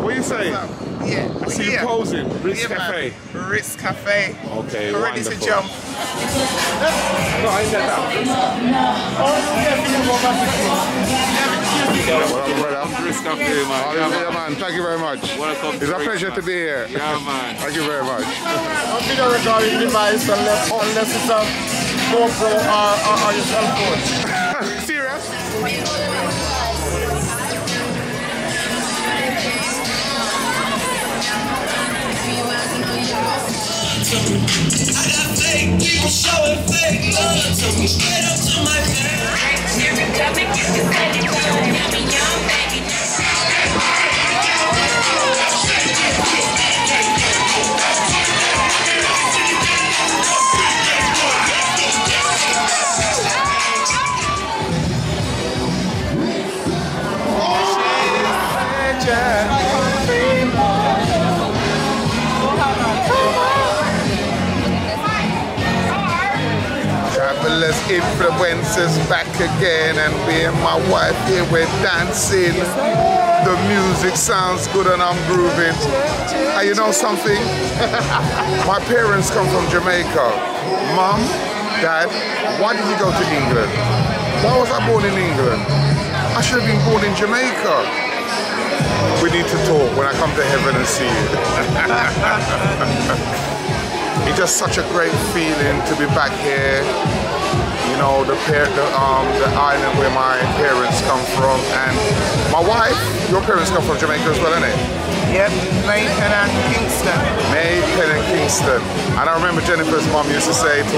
What you say? Yeah. I see you posing. Ritz Cafe. Man. Ritz Cafe. Okay, we're ready to jump. No, I ain't said that. Ritz Cafe, man. Yeah, man. Thank you very much. Welcome. It's a pleasure to be here. Yeah, man. Thank you very much. Don't be the recording device unless it's a GoPro or your cell phone. Serious? I got fake people showing fake love to me, straight up to my face. Every time it gets to say it, got me young, baby. Fabulous influences back again, and me and my wife here, we're dancing. The music sounds good and I'm grooving. And you know something? My parents come from Jamaica. Mom, Dad, why did you go to England? Why was I born in England? I should have been born in Jamaica. We need to talk when I come to heaven and see you. It's just such a great feeling to be back here. You know, the island where my parents come from, and my wife, your parents come from Jamaica as well, innit? Yep, Jamaica and Kingston. Jamaica and Kingston. And I remember Jennifer's mom used to say to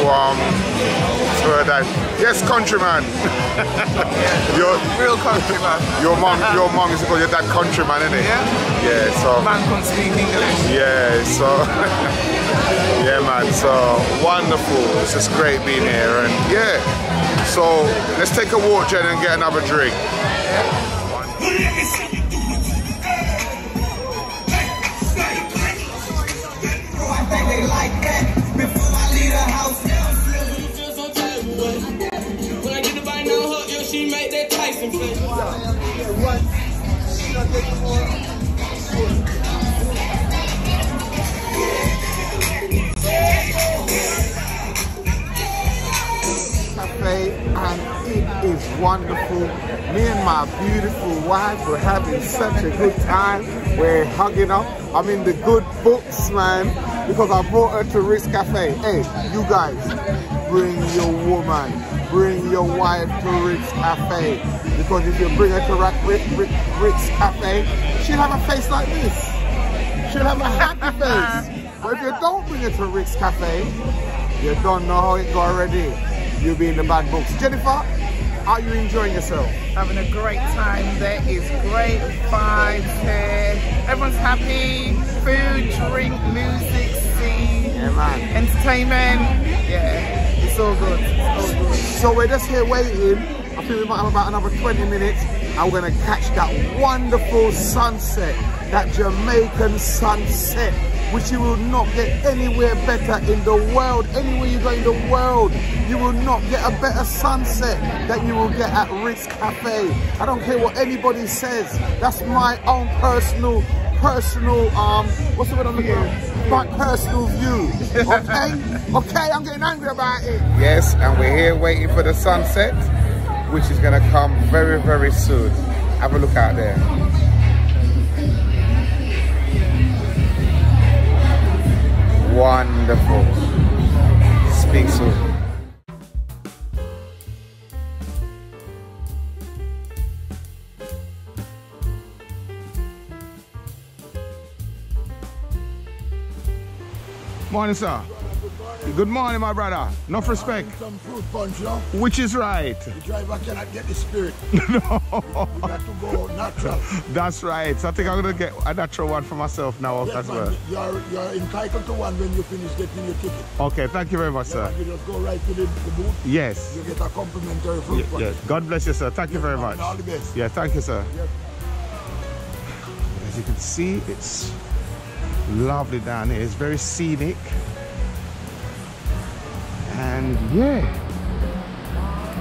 her dad, yes, countryman. Yeah, real countryman. Your mom used to call your dad countryman, innit? Yeah. Yeah, so. Man couldn't speak English. Yeah, so. Yeah, man, so wonderful. It's just great being here, and yeah. So let's take a walk, Jen, and get another drink. When I get the bite now, her ear, she make that Tyson face. Cafe, and it is wonderful. Me and my beautiful wife were having such a good time. We're hugging up. I'm in the good books, man, because I brought her to Ritz Cafe. Hey, you guys, bring your woman, bring your wife to Ritz Cafe, because if you bring her to Ritz Cafe, she'll have a face like this. She'll have a happy face. But if you don't bring her to Ritz Cafe, you don't know how it go already. You'll be in the bad books. Jennifer, are you enjoying yourself? Having a great time. There is great vibes here. Everyone's happy. Food, drink, music, scene, Yeah, man. entertainment. Yeah, it's all good. It's all good. So we're just here waiting. I think we might have about another 20 minutes. And we're going to catch that wonderful sunset, that Jamaican sunset, which you will not get anywhere better in the world. Anywhere you go in the world, you will not get a better sunset than you will get at Ritz Cafe. I don't care what anybody says. That's my own personal, what's the word I'm looking for? My personal view, okay? Okay, I'm getting angry about it. Yes, and we're here waiting for the sunset, which is going to come very, very soon. Have a look out there. Wonderful. Speak soon. Morning, sir. Good morning, my brother. Enough respect. Some fruit punch, you know? Which is right. The driver cannot get the spirit. No. You got to go natural. That's right. So I think I'm going to get a natural one for myself now Yes, as man, well. you're entitled to one when you finish getting your ticket. Okay, thank you very much, sir. You just go right to the booth. Yes. You get a complimentary fruit punch. Yes. God bless you, sir. Thank you very much. All the best. Yeah, thank you, sir. Yes. As you can see, it's lovely down here. It's very scenic. And yeah,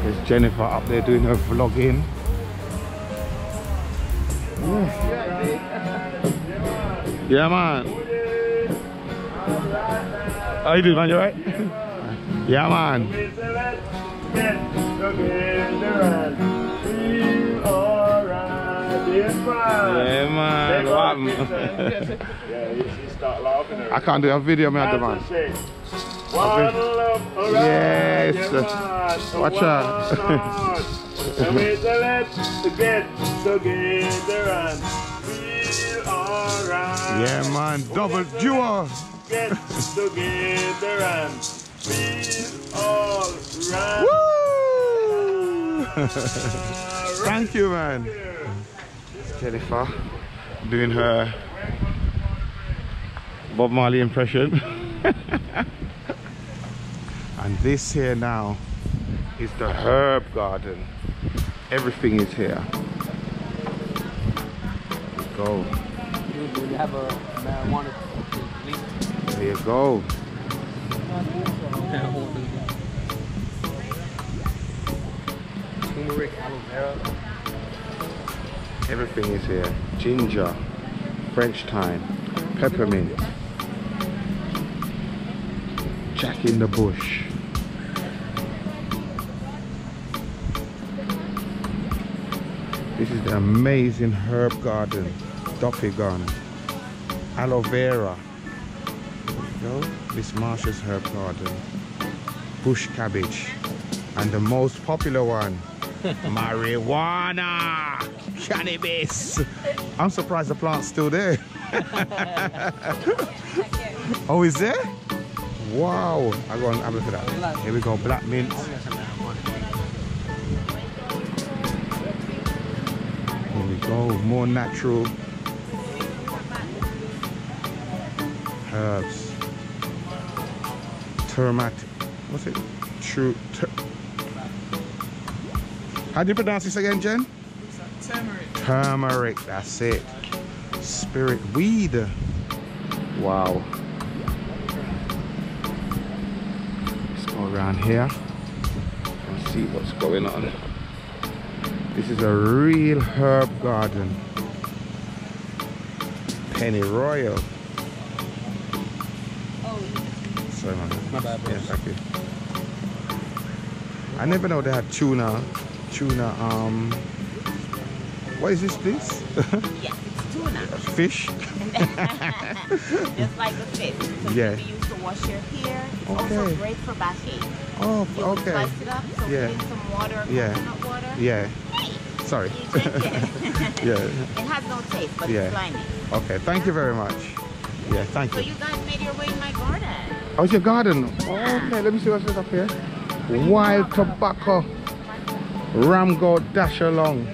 there's Jennifer up there doing her vlogging. Yeah. Yeah, man. How you doing, man? You alright? Yeah, man. Yeah, man. What? I can't do a video, man, the man. Yes. Watch out. And let's get together and feel alright. Yeah, man. Double duo. Get together and feel alright. Woo! Thank you, man. Jennifer doing her Bob Marley impression. And this here now is the herb garden. Everything is here. Go. We have a marijuana. There you go. Turmeric, aloe vera. Everything is here. Ginger, French thyme, peppermint, Jack in the bush. This is the amazing herb garden. Doppelganger, aloe vera. There you go. Miss Marsha's herb garden. Bush cabbage. And the most popular one, marijuana. Cannabis. I'm surprised the plant's still there. Oh, is there? Wow. I'll go and have a look at that. Here we go, black mint. Here we go, more natural herbs. Turmeric. What's it? How do you pronounce this again, Jen? Turmeric. Turmeric, that's it. Spirit weed. Wow. Let's go around here and see what's going on. This is a real herb garden. Penny Royal. Sorry, man. My bad, bro. Yeah, thank you. I never know they had tuna, what is this, please? Yes, it's tuna. Fish? Just like the fish. So Yeah. it can be used to wash your hair. It's Okay. also great for backache. Oh, You okay. slice it up, so Yeah. put in some water, Yeah. coconut water. Yeah. Sorry. You drink it. Yeah. It has no taste, but Yeah. it's slimy. Okay, thank you very much. Yeah, thank So you. you guys made your way in my garden. Oh, it's your garden. Oh, okay, let me see what's up here. Wild tobacco. Ramgo dash along.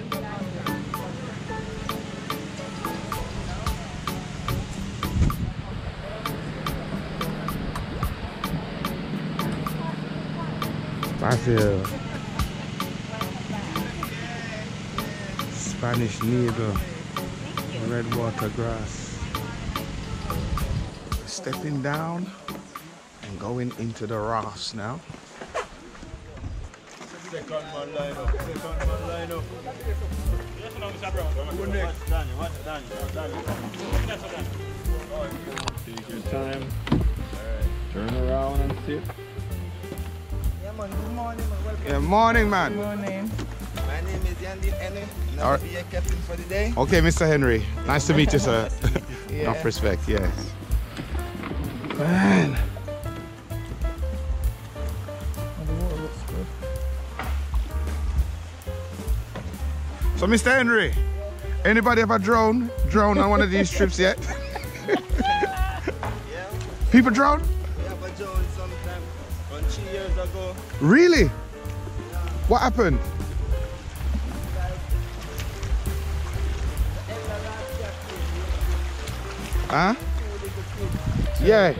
Basil. Spanish needle. Red water grass. Stepping down and going into the rafts now. Second man line up. Go next. Take your time. Turn around and sit. Yeah, man. Good morning, man. Welcome. Yeah, morning, man. Morning. My name is Yandy Henry. All right. I'll be your captain for the day. Okay, Mr. Henry. Nice to meet you, sir. Yeah. Enough respect, yes. Man. So, Mr. Henry, anybody ever drone on one of these trips yet? Yeah. People drone? We have a John sometime. 3 years ago. Really? What happened? Huh? Yeah.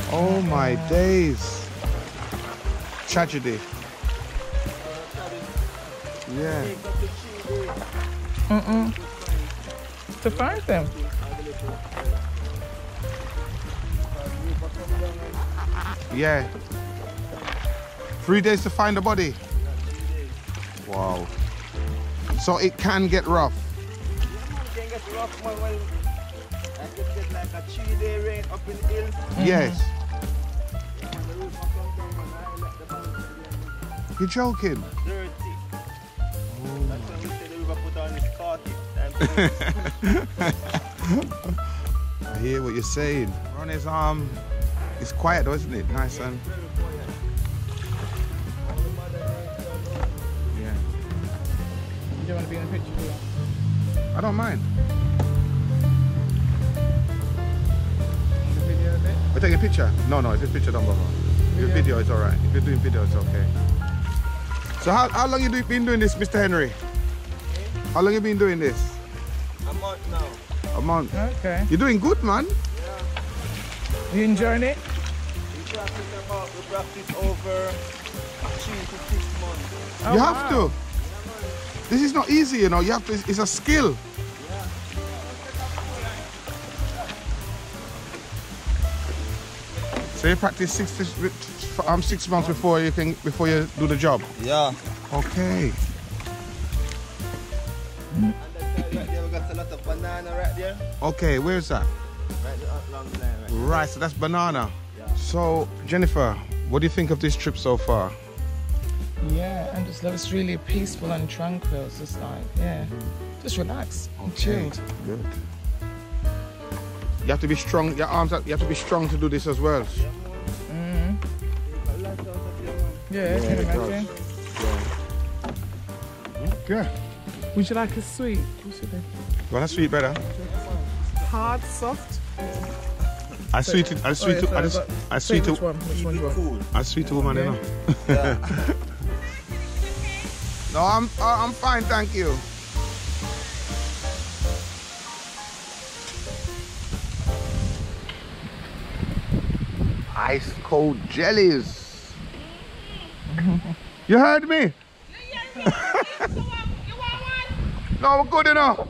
Oh my days. Tragedy. Yeah. To find them. Yeah. 3 days to find the body. Wow. So it can get rough. You can get rough, man. Well, I could get like a 3-day rain up in the hills. Yes. And the roof will come down and I let the bank You're joking? dirty. That's when we say the river put on its 40. I hear what you're saying. Ron is it's quiet though, isn't it? Nice and yeah. You don't want to be in a picture, do you? I don't mind. The video a bit? We're taking a picture? No, if it's a picture, don't bother. If it's video, it's alright. If you're doing video, it's okay. So how long you been doing this, Mr. Henry? How long you been doing this? A month now. A month. Okay. You're doing good, man. Yeah. You enjoying it? We practice over 3 to 6 months. Oh, You have to. This is not easy, you know. You have to. It's a skill. So you practice 6 months before you do the job. Yeah. Okay. And right there we got a lot of banana right there. Okay, where's that? Right along the line right. Right, so that's banana. So Jennifer, what do you think of this trip so far? Yeah, and just it's really peaceful and tranquil. It's just like, yeah, just relax and chilled. Good. You have to be strong. Your arms. You have to be strong to do this as well. Yeah, I can imagine. Okay. Would you like a sweet? What should I? You want a sweet better? Hard, soft? I sweet it. I sweet it. I sweet it. Which one do you want? I sweet woman, you know. Yeah. No, I'm fine, thank you. Ice cold jellies. You heard me? No, we're good enough.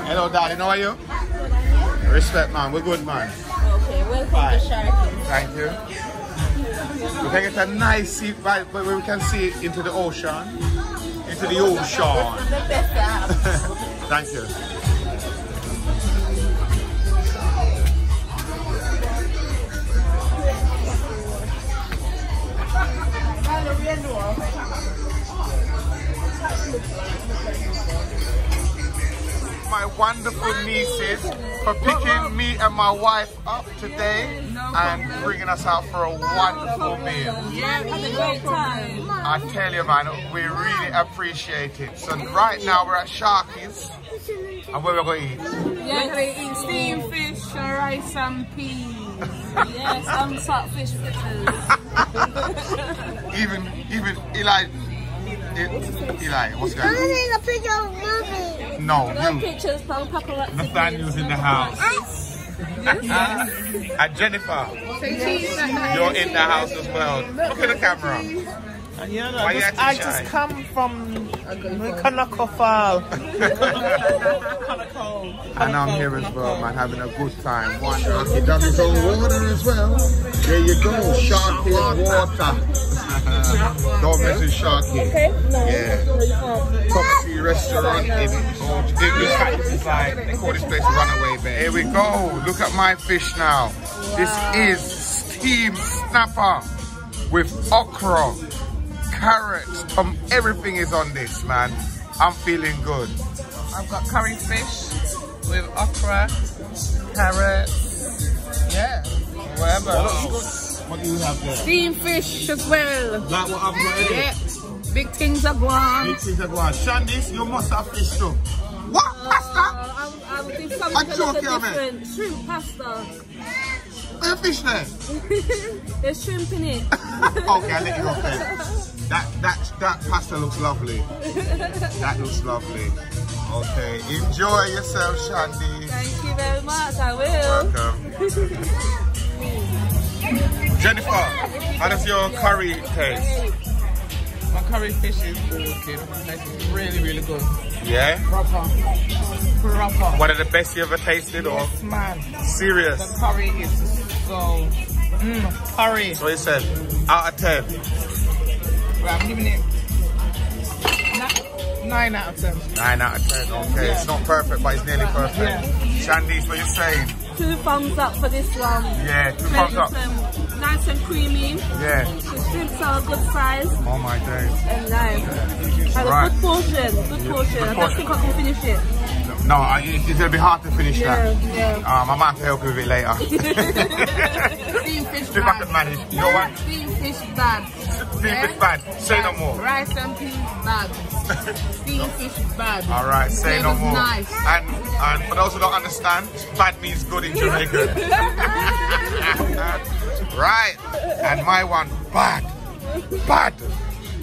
Hello, darling. How are you? Respect, man. We're good, man. Okay, welcome to Sharkies. Thank you. We can get a nice seat right where we can see into the ocean. Into the ocean. The best app. Thank you. My wonderful nieces for picking me and my wife up today and bringing us out for a wonderful meal. Yeah, we had a great time. I tell you, man, we really appreciate it. So right now we're at Sharkies, and where we're going to eat? Yeah, we eat steamed fish, rice and peas. Yeah, some salt fish fritters. Even Eli, what's going on? Take a picture of mommy. No, No you. pictures from paparazzi. Nathaniel's in the house. And Jennifer, you're in the house as well. Look at the camera. And you know, Why you I acting just shy? come from Kanako Fall. And I'm here as well, man, having a good time. He does his own water as well. There you go, Sharkies water. Don't mess with Sharky. Okay, no. Yeah. Top Sea restaurant in like, they call this place Runaway Bay. Here we go. Look at my fish now. Wow. This is steamed snapper with okra, carrots, everything is on this, man. I'm feeling good. I've got curry fish with okra, carrots, yeah, whatever. Wow. What do you have there? Steamed fish as well. Like what I've got here? Yeah, big things are gone. Big things are going. Shandis, you must have fish too. What? Pasta? I would do I'm something a little joking, man. different. Shrimp pasta. Where your fish there? There's shrimp in it. Okay, I'll let you go first. That pasta looks lovely. That looks lovely. Okay, enjoy yourself, Shandy. Thank you very much, I will. Welcome. Jennifer, how does your curry taste? My curry fish is good. It's really, really good. Yeah? Proper. One of the best you ever tasted, or? Yes, man. Serious? The curry is so Curry. So you said, out of 10. Right, I'm giving it 9 out of 10. 9 out of 10, okay. Yeah. It's not perfect, but it's nearly perfect. Yeah. Shandice, what you saying? 2 thumbs up for this one. Yeah, 2 thumbs up. Nice and creamy. Yeah. The shrimps are a good size. Oh my days. And nice. And Right. a good portion. Good portion. I don't think I can finish it. No, it's going to be hard to finish that. Yeah. I might have to help you with it later. Steam fish See if I can manage. You know what? Steam fish bad. Steam fish bad. Say no more. Rice and peas bad. Steam fish bad. All right, say no Flavor's more. Nice. And for those who don't understand, bad means good in Jamaica. Right, and my one, bad.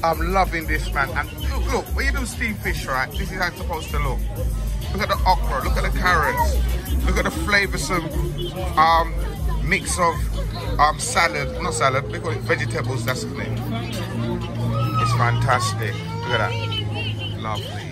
I'm loving this, man. And look, when you do steamed fish, right, this is how it's supposed to look. Look at the okra, look at the carrots, look at the flavoursome mix of salad, not salad, we call it vegetables, that's the name. It's fantastic. Look at that. Lovely.